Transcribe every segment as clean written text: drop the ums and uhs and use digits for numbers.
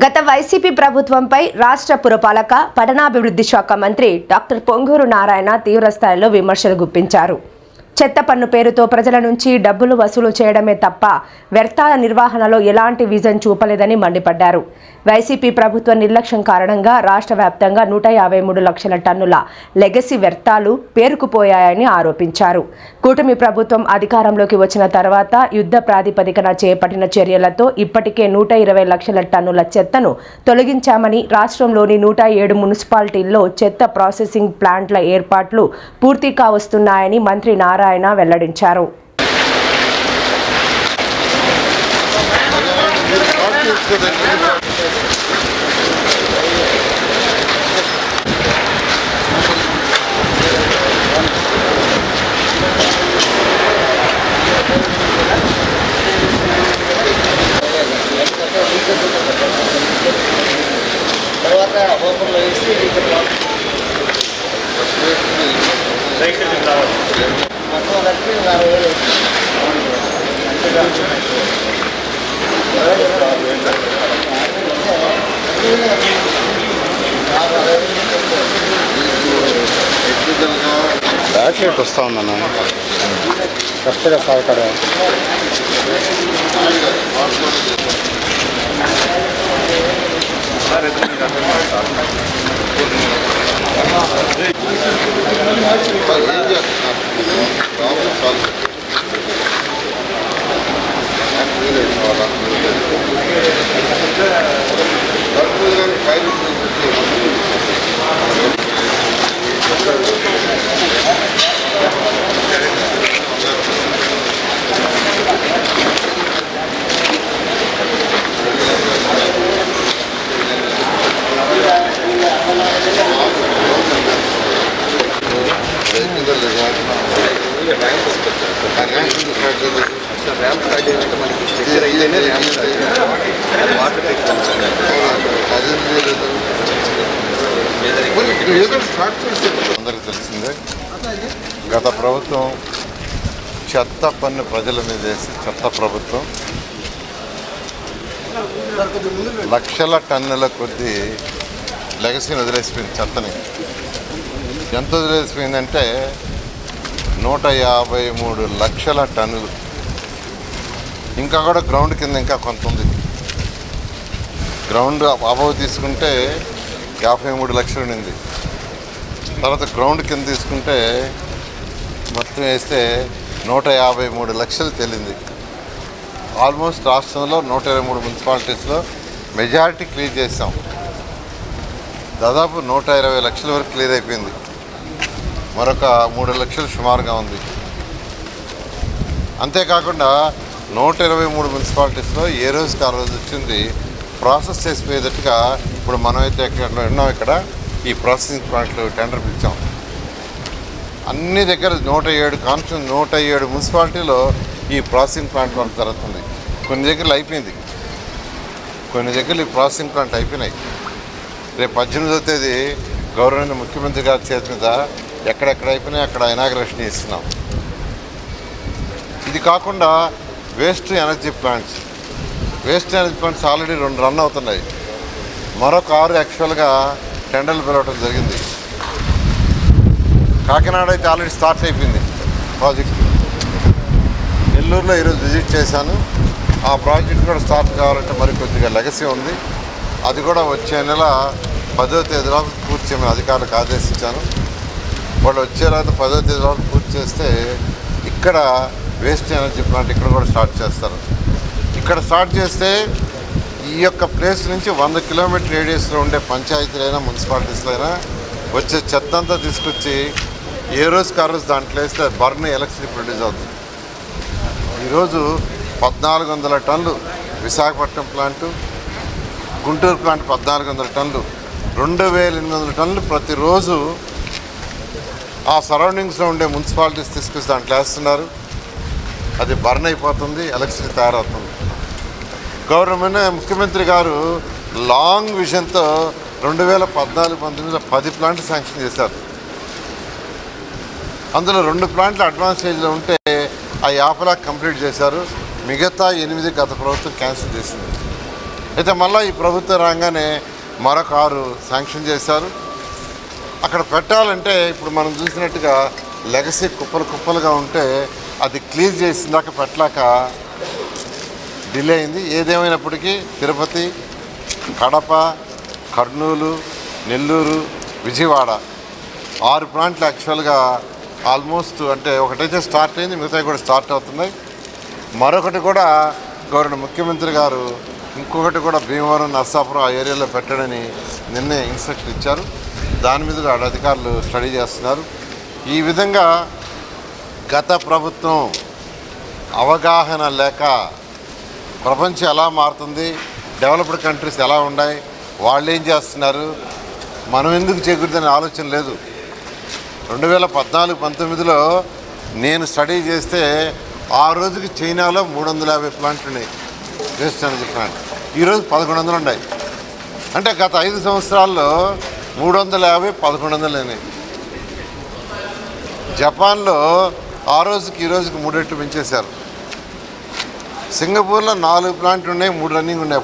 గత వైసీపీ ప్రభుత్వంపై రాష్ట్ర పురపాలక పట్టణాభివృద్ధి శాఖ మంత్రి డాక్టర్ పొంగూరు నారాయణ తీవ్రస్థాయిలో విమర్శలు గుప్పించారు. చెత్త పన్ను పేరుతో ప్రజల నుంచి డబ్బులు వసూలు చేయడమే తప్ప వ్యర్థాల నిర్వహణలో ఎలాంటి విజన్ చూపలేదని మండిపడ్డారు. వైసీపీ ప్రభుత్వ నిర్లక్ష్యం కారణంగా రాష్ట్ర వ్యాప్తంగా 153 లక్షల టన్నుల లెగసీ వ్యర్థాలు పేరుకుపోయాయని ఆరోపించారు. కూటమి ప్రభుత్వం అధికారంలోకి వచ్చిన తర్వాత యుద్ధ ప్రాతిపదికన చేపట్టిన చర్యలతో ఇప్పటికే 120 లక్షల టన్నుల చెత్తను తొలగించామని, రాష్ట్రంలోని 107 మున్సిపాలిటీల్లో చెత్త ప్రాసెసింగ్ ప్లాంట్ల ఏర్పాట్లు పూర్తి కావస్తున్నాయని మంత్రి నారాయణ వెల్లడించారు. బ్యాక్లైట్ వస్తూ ఉందన్న కరెక్ట్గా సాగుతారా? అందరికీ తెలిసిందే, గత ప్రభుత్వం చెత్త పన్ను ప్రజల మీద వేసి చెత్త ప్రభుత్వం లక్షల టన్నుల కొద్దీ లెగసీని వదిలేసిపోయింది. చెత్తని ఎంత వదిలేసిపోయిందంటే 153 లక్షల టన్నులు. ఇంకా కూడా గ్రౌండ్ కింద ఇంకా కొంత ఉంది. గ్రౌండ్ అబవ్ తీసుకుంటే 53 లక్షలు ఉండింది. తర్వాత గ్రౌండ్ కింద తీసుకుంటే మొత్తం వేస్తే 153 లక్షలు తేలింది. ఆల్మోస్ట్ రాష్ట్రంలో 123 మున్సిపాలిటీస్లో మెజారిటీ క్లియర్ చేసాం. దాదాపు 120 లక్షల వరకు క్లియర్ అయిపోయింది. మరొక 3 లక్షలు సుమారుగా ఉంది. అంతేకాకుండా 123 మున్సిపాలిటీస్లో ఏ రోజుకి ఆ రోజు వచ్చింది ప్రాసెస్ చేసిపోయేటట్టుగా ఇప్పుడు మనమైతే ఎక్కడ ఉన్నాం, ఇక్కడ ఈ ప్రాసెసింగ్ ప్లాంట్లు టెండర్ పిలిచాం. అన్ని దగ్గర 107 మున్సిపాలిటీలో ఈ ప్రాసెసింగ్ ప్లాంట్ వర్క్ జరుగుతుంది. కొన్ని దగ్గరలు అయిపోయింది, కొన్ని దగ్గరలు ఈ ప్రాసెసింగ్ ప్లాంట్ అయిపోయినాయి. రేపు 18వ తేదీ గౌరవనీయ ముఖ్యమంత్రి గారి చేతి మీద ఎక్కడెక్కడ అయిపోయినాయి అక్కడ ఇనాగ్రేషన్ చేస్తున్నాం. ఇది కాకుండా waste energy plants already 2 run అవుతున్నాయి. మరొక 6 యాక్చువల్గా టెండర్లు పిలవడం జరిగింది. కాకినాడ అయితే ఆల్రెడీ స్టార్ట్ అయిపోయింది ప్రాజెక్ట్. నెల్లూరులో ఈరోజు విజిట్ చేశాను. ఆ ప్రాజెక్ట్ కూడా స్టార్ట్ కావాలంటే మరి కొద్దిగా లెగసీ ఉంది. అది కూడా వచ్చే నెల 10వ తేదీలో పూర్తి చేయమని అధికారులకు ఆదేశించాను. వాళ్ళు వచ్చే రాత 10వ తేదీలో పూర్తి చేస్తే ఇక్కడ వేస్ట్ ఎనర్జీ ప్లాంట్ ఇక్కడ కూడా స్టార్ట్ చేస్తారు. ఇక్కడ స్టార్ట్ చేస్తే ఈ యొక్క ప్లేస్ నుంచి 100 కిలోమీటర్ రేడియస్లో ఉండే పంచాయతీలైనా మున్సిపాలిటీస్లో అయినా వచ్చే చెత్త అంతా తీసుకొచ్చి ఏ రోజుకి ఆ రోజు దాంట్లో వేస్తే బర్న్ ఎలక్ట్రిసిటీ ప్రొడ్యూస్ అవుతుంది. ఈరోజు 1400 టన్నులు విశాఖపట్నం ప్లాంటు, గుంటూరు ప్లాంట్ 1400 టన్నులు, 2800 టన్నులు ప్రతిరోజు ఆ సరౌండింగ్స్లో ఉండే మున్సిపాలిటీస్ తీసుకొచ్చి దాంట్లో వేస్తున్నారు. అది బర్న్ అయిపోతుంది, ఎలక్ట్రిసిటీ తయారవుతుంది. ముఖ్యమంత్రి గారు లాంగ్ విజన్తో 2014-19లో 10 ప్లాంట్లు శాంక్షన్ చేశారు. అందులో 2 ప్లాంట్లు అడ్వాన్స్ స్టేజ్లో ఉంటే ఆ 50 కంప్లీట్ చేశారు. మిగతా 8 గత ప్రభుత్వం క్యాన్సిల్ చేసింది. అయితే మళ్ళీ ఈ ప్రభుత్వం రాగానే మరొక 6 శాంక్షన్ చేశారు. అక్కడ పెట్టాలంటే ఇప్పుడు మనం చూసినట్టుగా లెగసీ కుప్పలుగా ఉంటే అది క్లీన్ చేసిందాక పెట్టలేక డిలే అయింది. ఏదేమైనప్పటికీ తిరుపతి, కడప, కర్నూలు, నెల్లూరు, విజయవాడ 6 ప్లాంట్లు యాక్చువల్గా ఆల్మోస్ట్ అంటే ఒకటైతే స్టార్ట్ అయింది, మిగతావి కూడా స్టార్ట్ అవుతున్నాయి. మరొకటి కూడా గౌరవ ముఖ్యమంత్రి గారు ఇంకొకటి కూడా భీమవరం, నర్సాపురం ఆ ఏరియాలో పెట్టడని నిన్నే ఇన్స్ట్రక్షన్ ఇచ్చారు. దాని మీద కూడా అధికారులు స్టడీ చేస్తున్నారు. ఈ విధంగా గత ప్రభుత్వం అవగాహన లేక ప్రపంచం ఎలా మారుతుంది, డెవలప్డ్ కంట్రీస్ ఎలా ఉన్నాయి, వాళ్ళు ఏం చేస్తున్నారు, మనం ఎందుకు చేయకూడదనే ఆలోచన లేదు. 2014-19లో నేను స్టడీ చేస్తే ఆ రోజుకి చైనాలో 350 ప్లాంట్లు ఉన్నాయి, వేస్ట్ ఎనర్జీ ప్లాంట్. ఈరోజు 1100 ఉన్నాయి. అంటే గత 5 సంవత్సరాల్లో 350, 1100 అయినాయి. జపాన్లో ఆ రోజుకి ఈ రోజుకి 3 రెట్లు పెంచేశారు. సింగపూర్లో 4 ప్లాంట్లు ఉన్నాయి, 3 రన్నింగ్ ఉన్నాయి.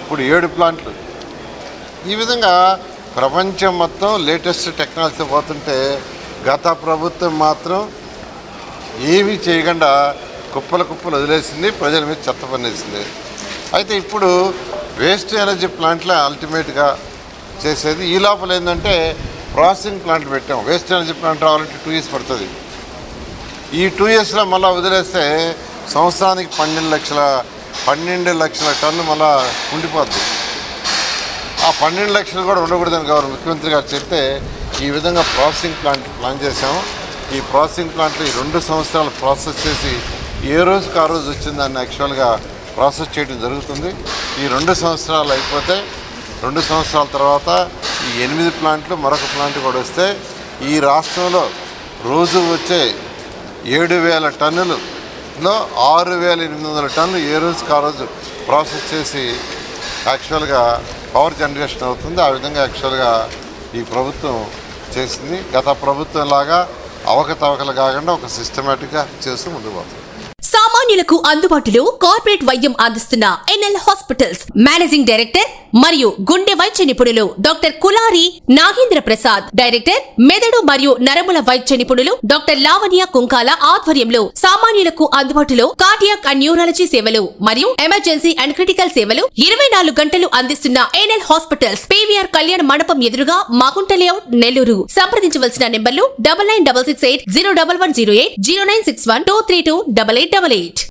ఇప్పుడు 7 ప్లాంట్లు. ఈ విధంగా ప్రపంచం మొత్తం లేటెస్ట్ టెక్నాలజీతో పోతుంటే గత ప్రభుత్వం మాత్రం ఏమీ చేయకుండా కుప్పలు వదిలేసింది, ప్రజల మీద చెత్త పన్నేసింది. అయితే ఇప్పుడు వేస్ట్ ఎనర్జీ ప్లాంట్లే అల్టిమేట్గా చేసేది. ఈ లోపల ఏంటంటే ప్రాసెసింగ్ ప్లాంట్ పెట్టాం. వేస్ట్ ఎనర్జీ ప్లాంట్ రావాలంటే 2 years పడుతుంది. ఈ 2 yearsలో మళ్ళీ వదిలేస్తే సంవత్సరానికి 12 లక్షల టన్ను మళ్ళీ ఉండిపోద్ది. ఆ 12 లక్షలు కూడా ఉండకూడదని గౌరవ ముఖ్యమంత్రి గారు చెప్తే ఈ విధంగా ప్రాసెసింగ్ ప్లాన్ చేసాము. ఈ ప్రాసెసింగ్ ప్లాంట్లో ఈ 2 సంవత్సరాలు ప్రాసెస్ చేసి ఏ రోజుకి ఆ రోజు వచ్చిన దాన్ని యాక్చువల్గా ప్రాసెస్ చేయడం జరుగుతుంది. ఈ 2 సంవత్సరాలు అయిపోతే 2 సంవత్సరాల తర్వాత ఈ 8 ప్లాంట్లు మరొక ప్లాంట్ కూడా వస్తే ఈ రాష్ట్రంలో రోజు వచ్చే 7,000 టన్నులలో 6,800 టన్నులు ఏ రోజుకి ఆ రోజు ప్రాసెస్ చేసి యాక్చువల్గా పవర్ జనరేషన్ అవుతుంది. ఆ విధంగా యాక్చువల్గా ఈ ప్రభుత్వం చేసింది. గత ప్రభుత్వం లాగా అవకతవకలు కాకుండా ఒక సిస్టమేటిక్గా చేస్తూ ముందుకు పోతుంది. సామాన్యులకు అందుబాటులో కార్పొరేట్ వైద్యం అందిస్తున్న ఎన్ఎల్ హాస్పిటల్స్ మేనేజింగ్ డైరెక్టర్ మరియు గుండె వైద్య నిపుణులు డాక్టర్ కులారి నాగేంద్ర ప్రసాద్, డైరెక్టర్ మెదడు మరియు నరముల వైద్య నిపుణులు డాక్టర్ లావణ్య కుంకాల ఆధ్వర్యంలో సామాన్యులకు అందుబాటులో కార్డియాక్ అండ్ న్యూరాలజీ సేవలు మరియు ఎమర్జెన్సీ అండ్ క్రిటికల్ సేవలు 24 గంటలు అందిస్తున్న ఎన్ఎల్ హాస్పిటల్స్ పీవీఆర్ కళ్యాణ మండపం ఎదురుగా మాగుంట లేఅవుట్, నెల్లూరు. సంప్రదించవలసిన నెంబర్లు 9966801108, 0961232888.